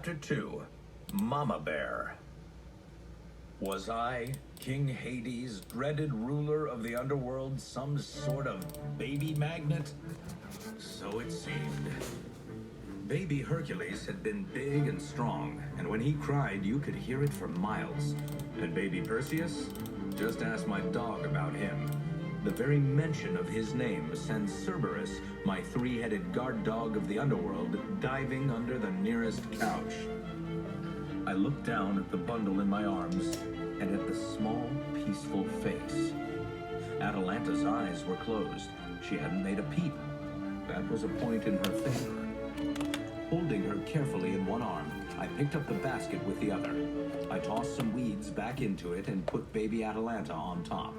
Chapter 2, Mama Bear. Was I, King Hades, dreaded ruler of the underworld, some sort of baby magnet? So it seemed. Baby Hercules had been big and strong, and when he cried, you could hear it for miles. And baby Perseus? Just ask my dog about him. The very mention of his name sends Cerberus, my three-headed guard dog of the underworld, diving under the nearest couch. I looked down at the bundle in my arms and at the small, peaceful face. Atalanta's eyes were closed. She hadn't made a peep. That was a point in her favor. Holding her carefully in one arm, I picked up the basket with the other. I tossed some weeds back into it and put baby Atalanta on top.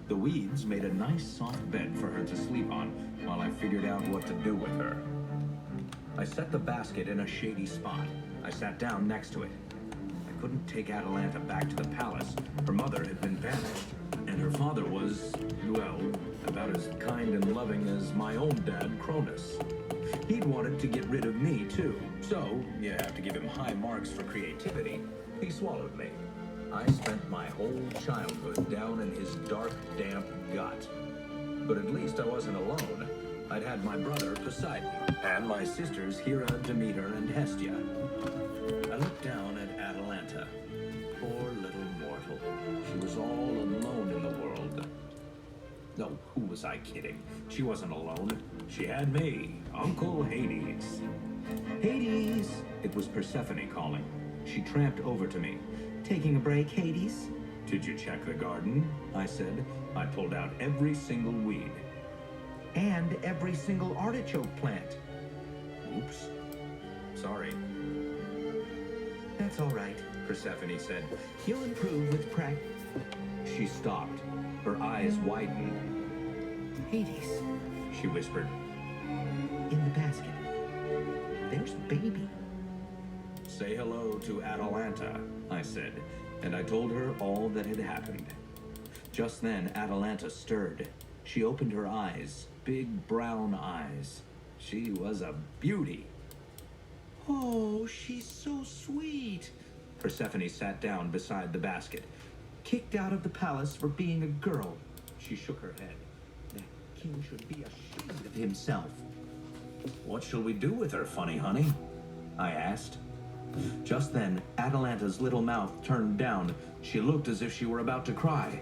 The weeds made a nice soft bed for her to sleep on while I figured out what to do with her. I set the basket in a shady spot. I sat down next to it. I couldn't take Atalanta back to the palace. Her mother had been banished, and her father was, well, about as kind and loving as my own dad, Cronus. He'd wanted to get rid of me, too, so you have to give him high marks for creativity. He swallowed me. I spent my whole childhood down in his dark, damp gut. But at least I wasn't alone. I'd had my brother Poseidon, and my sisters Hera, Demeter, and Hestia. I looked down at Atalanta. Poor little mortal. She was all alone in the world. No, who was I kidding? She wasn't alone. She had me, Uncle Hades. Hades! It was Persephone calling. She tramped over to me. Taking a break, Hades? Did you check the garden? I said. I pulled out every single weed. And every single artichoke plant. Oops. Sorry. That's all right, Persephone said. You'll improve with practice. She stopped. Her eyes widened. Hades, she whispered. In the basket. There's baby. Say hello to Atalanta, I said, and I told her all that had happened. Just then, Atalanta stirred. She opened her eyes, big brown eyes. She was a beauty. Oh, she's so sweet. Persephone sat down beside the basket. Kicked out of the palace for being a girl. She shook her head. That king should be ashamed of himself. What shall we do with her, funny honey? I asked. Just then, Atalanta's little mouth turned down. She looked as if she were about to cry.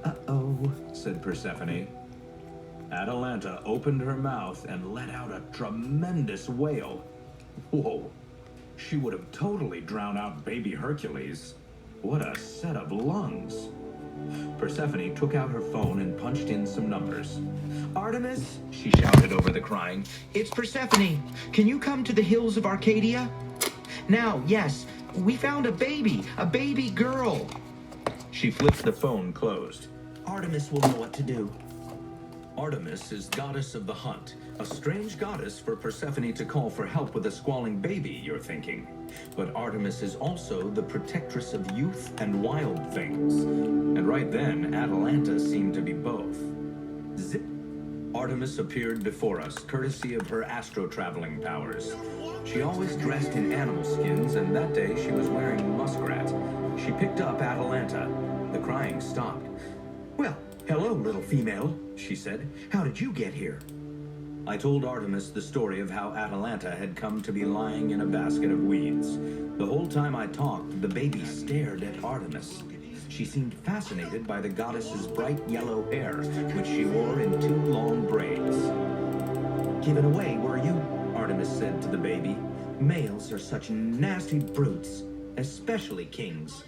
Uh-oh, said Persephone. Atalanta opened her mouth and let out a tremendous wail. Whoa, she would have totally drowned out baby Hercules. What a set of lungs. Persephone took out her phone and punched in some numbers. Artemis, she shouted over the crying. It's Persephone. Can you come to the hills of Arcadia? Now, yes, we found a baby girl. She flipped the phone closed. Artemis will know what to do. Artemis is goddess of the hunt, a strange goddess for Persephone to call for help with a squalling baby, you're thinking. But Artemis is also the protectress of youth and wild things. And right then, Atalanta seemed to be both. Zip! Artemis appeared before us, courtesy of her astro-traveling powers. She always dressed in animal skins, and that day she was wearing muskrat. She picked up Atalanta. The crying stopped. Well, hello, little female, she said. How did you get here? I told Artemis the story of how Atalanta had come to be lying in a basket of weeds. The whole time I talked, the baby stared at Artemis. She seemed fascinated by the goddess's bright yellow hair, which she wore in 2 long braids. Given away, were you? Artemis said to the baby. Males are such nasty brutes, especially kings.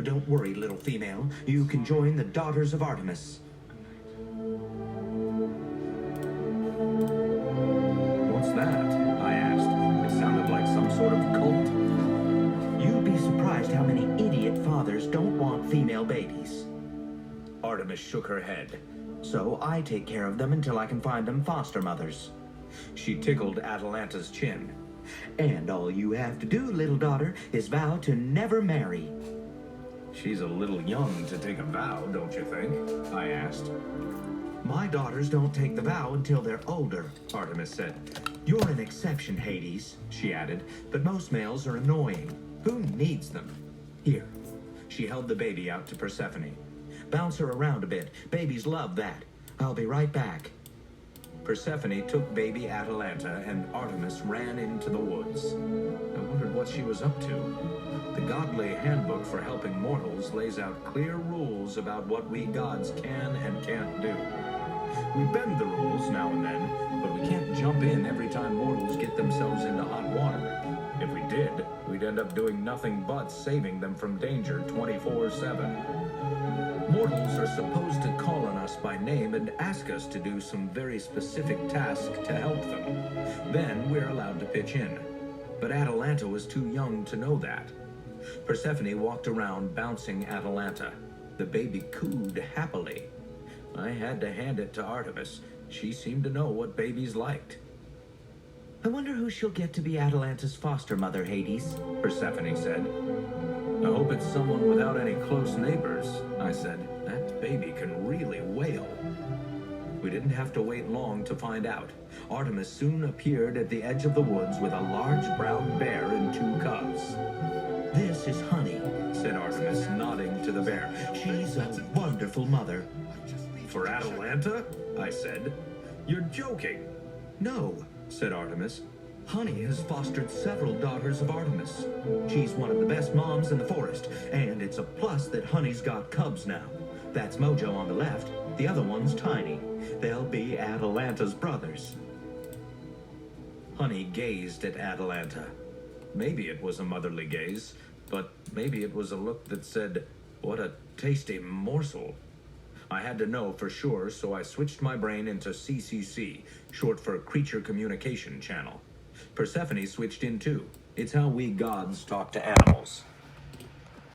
Don't worry, little female. You can join the daughters of Artemis. What's that? I asked. It sounded like some sort of cult. You'd be surprised how many idiot fathers don't want female babies. Artemis shook her head. So I take care of them until I can find them foster mothers. She tickled Atalanta's chin. And all you have to do, little daughter, is vow to never marry. She's a little young to take a vow, don't you think? I asked. My daughters don't take the vow until they're older, Artemis said. You're an exception, Hades, she added, but most males are annoying. Who needs them? Here. She held the baby out to Persephone. Bounce her around a bit. Babies love that. I'll be right back. Persephone took baby Atalanta, and Artemis ran into the woods. I wondered what she was up to. The Godly Handbook for Helping Mortals lays out clear rules about what we gods can and can't do. We bend the rules now and then, but we can't jump in every time mortals get themselves into hot water. If we did, we'd end up doing nothing but saving them from danger 24/7. Mortals are supposed to call on us by name and ask us to do some very specific task to help them. Then we're allowed to pitch in. But Atalanta was too young to know that. Persephone walked around bouncing Atalanta. The baby cooed happily. I had to hand it to Artemis. She seemed to know what babies liked. I wonder who she'll get to be Atalanta's foster mother, Hades, Persephone said. I hope it's someone without any close neighbors, I said. That baby can really wail. We didn't have to wait long to find out. Artemis soon appeared at the edge of the woods with a large brown bear and 2 cubs. This is Honey, said Artemis, nodding to the bear. She's a wonderful mother. For Atalanta? I said. You're joking. No, said Artemis. Honey has fostered several daughters of Artemis. She's one of the best moms in the forest, and it's a plus that Honey's got cubs now. That's Mojo on the left, the other one's Tiny. They'll be Atalanta's brothers. Honey gazed at Atalanta. Maybe it was a motherly gaze, but maybe it was a look that said, what a tasty morsel. I had to know for sure, so I switched my brain into CCC, short for Creature Communication Channel. Persephone switched in too. It's how we gods talk to animals.